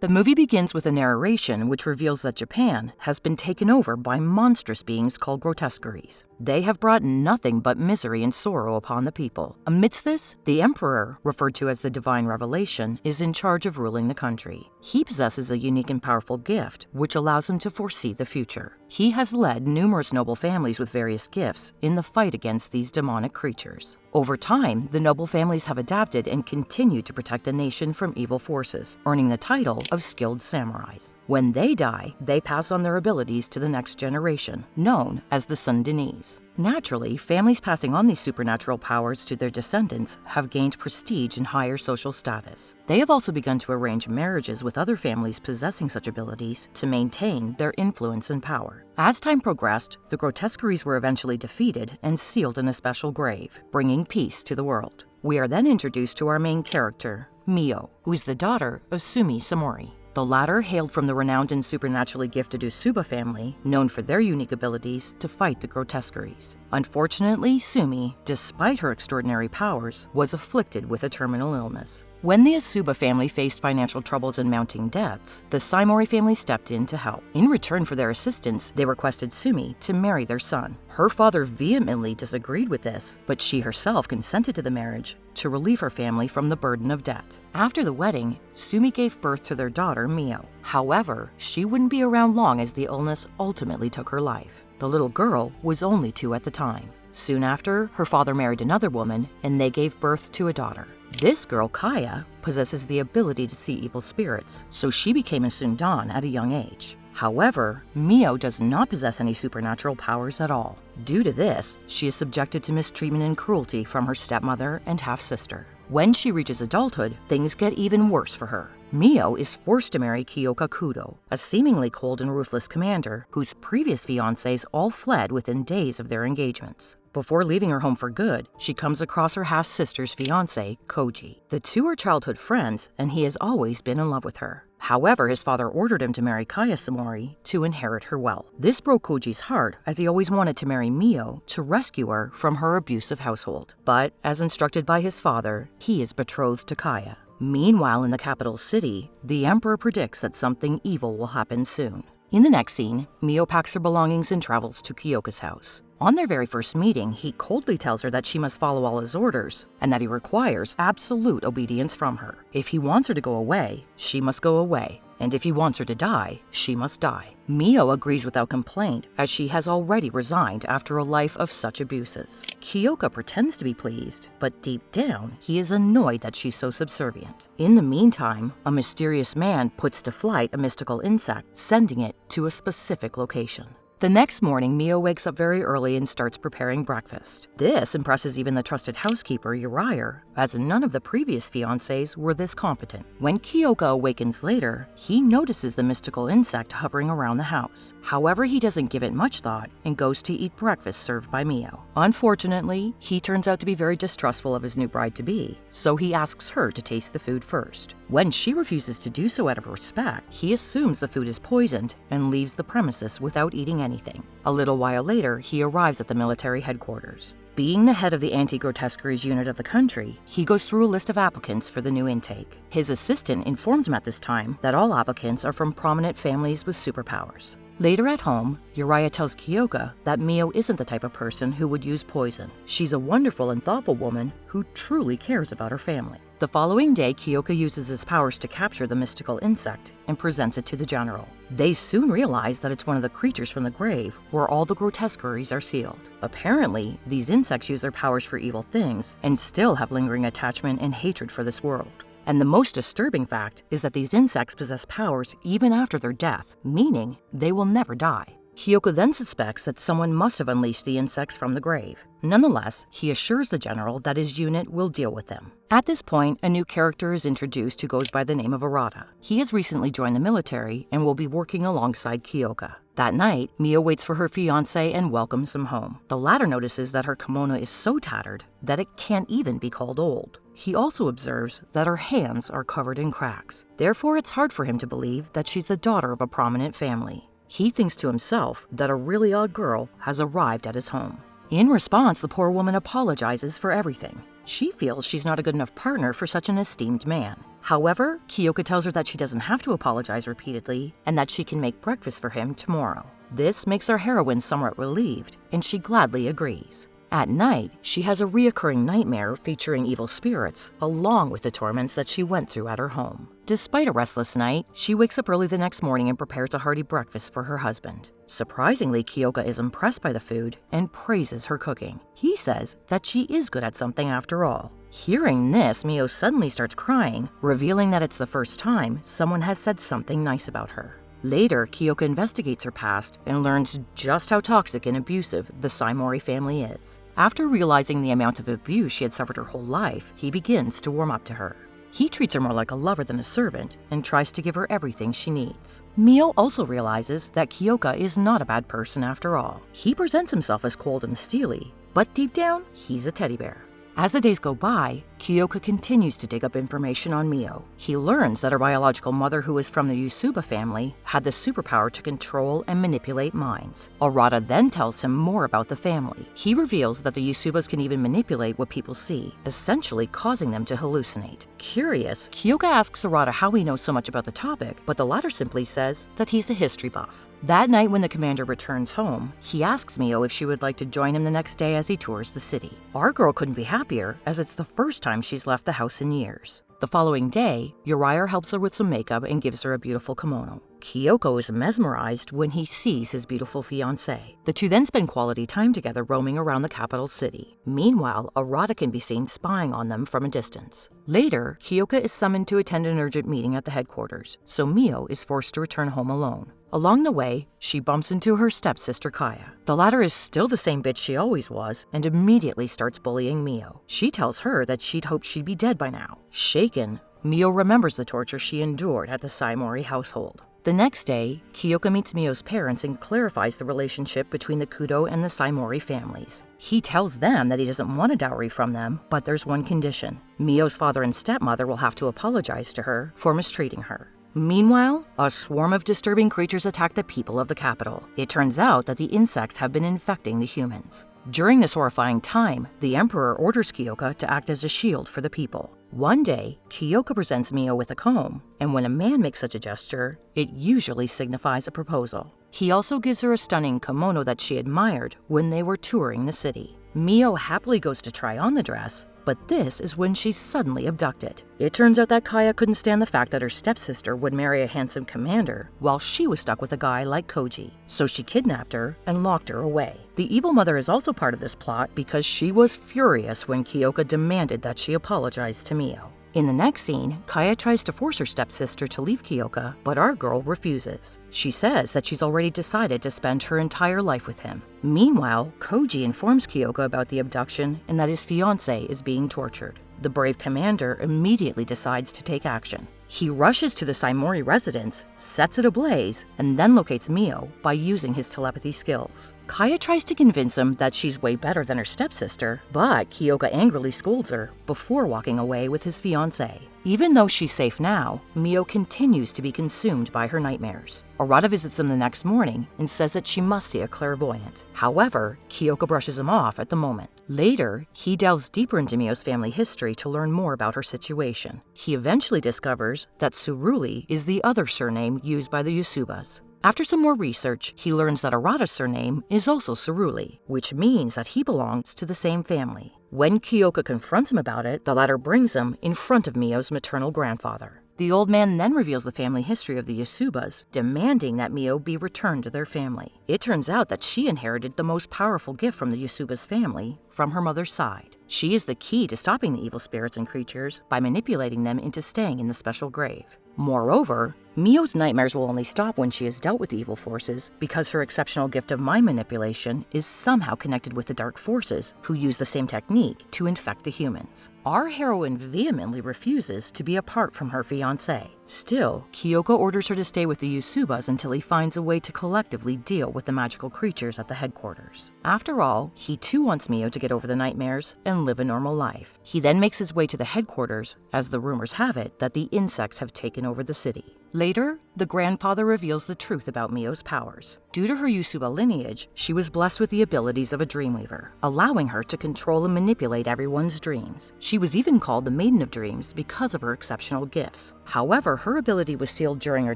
The movie begins with a narration which reveals that Japan has been taken over by monstrous beings called grotesqueries. They have brought nothing but misery and sorrow upon the people. Amidst this, the emperor, referred to as the divine revelation, is in charge of ruling the country. He possesses a unique and powerful gift which allows him to foresee the future. He has led numerous noble families with various gifts in the fight against these demonic creatures. Over time, the noble families have adapted and continue to protect the nation from evil forces, earning the title of skilled samurais. When they die, they pass on their abilities to the next generation, known as the Sundanese. Naturally, families passing on these supernatural powers to their descendants have gained prestige and higher social status. They have also begun to arrange marriages with other families possessing such abilities to maintain their influence and power. As time progressed, the grotesqueries were eventually defeated and sealed in a special grave, bringing peace to the world. We are then introduced to our main character, Mio, who is the daughter of Sumi Samori. The latter hailed from the renowned and supernaturally gifted Usuba family, known for their unique abilities to fight the grotesqueries. Unfortunately, Sumi, despite her extraordinary powers, was afflicted with a terminal illness. When the Usuba family faced financial troubles and mounting debts, the Saimori family stepped in to help. In return for their assistance, they requested Sumi to marry their son. Her father vehemently disagreed with this, but she herself consented to the marriage to relieve her family from the burden of debt. After the wedding, Sumi gave birth to their daughter, Mio. However, she wouldn't be around long as the illness ultimately took her life. The little girl was only 2 at the time. Soon after, her father married another woman, and they gave birth to a daughter. This girl, Kaya, possesses the ability to see evil spirits, so she became a Sundan at a young age. However, Mio does not possess any supernatural powers at all. Due to this, she is subjected to mistreatment and cruelty from her stepmother and half-sister. When she reaches adulthood, things get even worse for her. Mio is forced to marry Kyoka Kudo, a seemingly cold and ruthless commander whose previous fiancés all fled within days of their engagements. Before leaving her home for good, she comes across her half-sister's fiancé, Koji. The two are childhood friends, and he has always been in love with her. However, his father ordered him to marry Kaya Samori to inherit her wealth. This broke Koji's heart, as he always wanted to marry Mio to rescue her from her abusive household. But, as instructed by his father, he is betrothed to Kaya. Meanwhile, in the capital city, the emperor predicts that something evil will happen soon. In the next scene, Mio packs her belongings and travels to Kyoka's house. On their very first meeting, he coldly tells her that she must follow all his orders and that he requires absolute obedience from her. If he wants her to go away, she must go away. And if he wants her to die, she must die. Mio agrees without complaint, as she has already resigned after a life of such abuses. Kyoka pretends to be pleased, but deep down, he is annoyed that she's so subservient. In the meantime, a mysterious man puts to flight a mystical insect, sending it to a specific location. The next morning, Mio wakes up very early and starts preparing breakfast. This impresses even the trusted housekeeper, Uriah, as none of the previous fiancés were this competent. When Kyoka awakens later, he notices the mystical insect hovering around the house. However, he doesn't give it much thought and goes to eat breakfast served by Mio. Unfortunately, he turns out to be very distrustful of his new bride-to-be, so he asks her to taste the food first. When she refuses to do so out of respect, he assumes the food is poisoned and leaves the premises without eating anything. A little while later, he arrives at the military headquarters. Being the head of the anti-grotesqueries unit of the country, he goes through a list of applicants for the new intake. His assistant informs him at this time that all applicants are from prominent families with superpowers. Later at home, Uriah tells Kyoka that Mio isn't the type of person who would use poison. She's a wonderful and thoughtful woman who truly cares about her family. The following day, Kyoka uses his powers to capture the mystical insect and presents it to the general. They soon realize that it's one of the creatures from the grave where all the grotesqueries are sealed. Apparently, these insects use their powers for evil things and still have lingering attachment and hatred for this world. And the most disturbing fact is that these insects possess powers even after their death, meaning they will never die. Kyoka then suspects that someone must have unleashed the insects from the grave. Nonetheless, he assures the general that his unit will deal with them. At this point, a new character is introduced who goes by the name of Arata. He has recently joined the military and will be working alongside Kyoka. That night, Mio waits for her fiancé and welcomes him home. The latter notices that her kimono is so tattered that it can't even be called old. He also observes that her hands are covered in cracks. Therefore, it's hard for him to believe that she's the daughter of a prominent family. He thinks to himself that a really odd girl has arrived at his home. In response, the poor woman apologizes for everything. She feels she's not a good enough partner for such an esteemed man. However, Kyoka tells her that she doesn't have to apologize repeatedly and that she can make breakfast for him tomorrow. This makes our heroine somewhat relieved, and she gladly agrees. At night, she has a reoccurring nightmare featuring evil spirits, along with the torments that she went through at her home. Despite a restless night, she wakes up early the next morning and prepares a hearty breakfast for her husband. Surprisingly, Kyoka is impressed by the food and praises her cooking. He says that she is good at something after all. Hearing this, Mio suddenly starts crying, revealing that it's the first time someone has said something nice about her. Later, Kyoka investigates her past and learns just how toxic and abusive the Saimori family is. After realizing the amount of abuse she had suffered her whole life, he begins to warm up to her. He treats her more like a lover than a servant and tries to give her everything she needs. Mio also realizes that Kyoka is not a bad person after all. He presents himself as cold and steely, but deep down, he's a teddy bear. As the days go by, Kyoka continues to dig up information on Mio. He learns that her biological mother, who is from the Yusuba family, had the superpower to control and manipulate minds. Arata then tells him more about the family. He reveals that the Yusubas can even manipulate what people see, essentially causing them to hallucinate. Curious, Kyoka asks Arata how he knows so much about the topic, but the latter simply says that he's a history buff. That night when the commander returns home, he asks Mio if she would like to join him the next day as he tours the city. Our girl couldn't be happier, as it's the first time she's left the house in years. The following day, Uriah helps her with some makeup and gives her a beautiful kimono. Kyoko is mesmerized when he sees his beautiful fiancé. The two then spend quality time together roaming around the capital city. Meanwhile, Arata can be seen spying on them from a distance. Later, Kyoka is summoned to attend an urgent meeting at the headquarters, so Mio is forced to return home alone. Along the way, she bumps into her stepsister Kaya. The latter is still the same bitch she always was and immediately starts bullying Mio. She tells her that she'd hoped she'd be dead by now. Shaken, Mio remembers the torture she endured at the Saimori household. The next day, Kyoka meets Mio's parents and clarifies the relationship between the Kudo and the Saimori families. He tells them that he doesn't want a dowry from them, but there's one condition. Mio's father and stepmother will have to apologize to her for mistreating her. Meanwhile, a swarm of disturbing creatures attack the people of the capital. It turns out that the insects have been infecting the humans. During this horrifying time, the Emperor orders Kyoka to act as a shield for the people. One day, Kyoka presents Mio with a comb, and when a man makes such a gesture, it usually signifies a proposal. He also gives her a stunning kimono that she admired when they were touring the city. Mio happily goes to try on the dress, but this is when she's suddenly abducted. It turns out that Kaya couldn't stand the fact that her stepsister would marry a handsome commander while she was stuck with a guy like Koji, so she kidnapped her and locked her away. The evil mother is also part of this plot because she was furious when Kyoka demanded that she apologize to Mio. In the next scene, Kaya tries to force her stepsister to leave Kyoka, but our girl refuses. She says that she's already decided to spend her entire life with him. Meanwhile, Koji informs Kyoka about the abduction and that his fiancé is being tortured. The brave commander immediately decides to take action. He rushes to the Saimori residence, sets it ablaze, and then locates Mio by using his telepathy skills. Kaya tries to convince him that she's way better than her stepsister, but Kyoka angrily scolds her before walking away with his fiancé. Even though she's safe now, Mio continues to be consumed by her nightmares. Arata visits them the next morning and says that she must see a clairvoyant. However, Kyoka brushes him off at the moment. Later, he delves deeper into Mio's family history to learn more about her situation. He eventually discovers that Suruli is the other surname used by the Yusubas. After some more research, he learns that Arata's surname is also Suruli, which means that he belongs to the same family. When Kyoka confronts him about it, the latter brings him in front of Mio's maternal grandfather. The old man then reveals the family history of the Yusubas, demanding that Mio be returned to their family. It turns out that she inherited the most powerful gift from the Yusubas family from her mother's side. She is the key to stopping the evil spirits and creatures by manipulating them into staying in the special grave. Moreover, Mio's nightmares will only stop when she has dealt with the evil forces because her exceptional gift of mind manipulation is somehow connected with the dark forces who use the same technique to infect the humans. Our heroine vehemently refuses to be apart from her fiancé. Still, Kyoka orders her to stay with the Yusubas until he finds a way to collectively deal with the magical creatures at the headquarters. After all, he too wants Mio to get over the nightmares and live a normal life. He then makes his way to the headquarters, as the rumors have it that the insects have taken over the city. Later, the grandfather reveals the truth about Mio's powers. Due to her Yusuba lineage, she was blessed with the abilities of a dreamweaver, allowing her to control and manipulate everyone's dreams. She was even called the Maiden of Dreams because of her exceptional gifts. However, her ability was sealed during her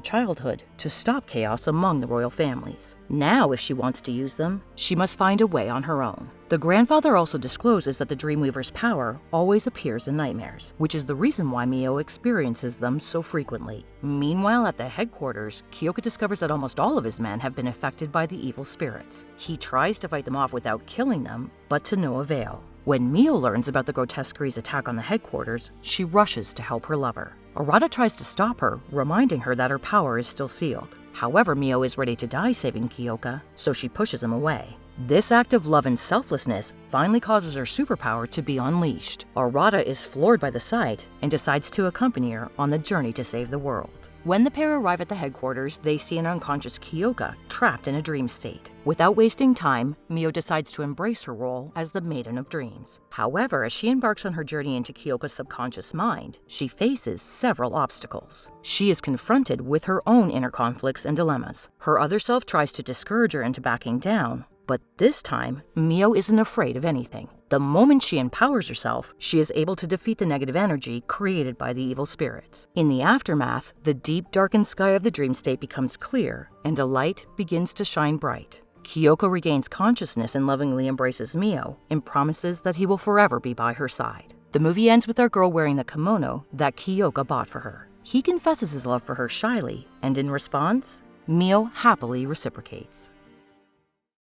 childhood to stop chaos among the royal families. Now, if she wants to use them, she must find a way on her own. The grandfather also discloses that the Dreamweaver's power always appears in nightmares, which is the reason why Mio experiences them so frequently. Meanwhile, at the headquarters, Kyoka discovers that almost all of his men have been affected by the evil spirits. He tries to fight them off without killing them, but to no avail. When Mio learns about the Grotesqueries' attack on the headquarters, she rushes to help her lover. Arata tries to stop her, reminding her that her power is still sealed. However, Mio is ready to die saving Kyoka, so she pushes him away. This act of love and selflessness finally causes her superpower to be unleashed. Arata is floored by the sight and decides to accompany her on the journey to save the world. When the pair arrive at the headquarters, they see an unconscious Kyoka trapped in a dream state. Without wasting time, Mio decides to embrace her role as the Maiden of Dreams. However, as she embarks on her journey into Kyoka's subconscious mind, she faces several obstacles. She is confronted with her own inner conflicts and dilemmas. Her other self tries to discourage her into backing down, but this time, Mio isn't afraid of anything. The moment she empowers herself, she is able to defeat the negative energy created by the evil spirits. In the aftermath, the deep, darkened sky of the dream state becomes clear, and a light begins to shine bright. Kyoka regains consciousness and lovingly embraces Mio, and promises that he will forever be by her side. The movie ends with our girl wearing the kimono that Kyoka bought for her. He confesses his love for her shyly, and in response, Mio happily reciprocates.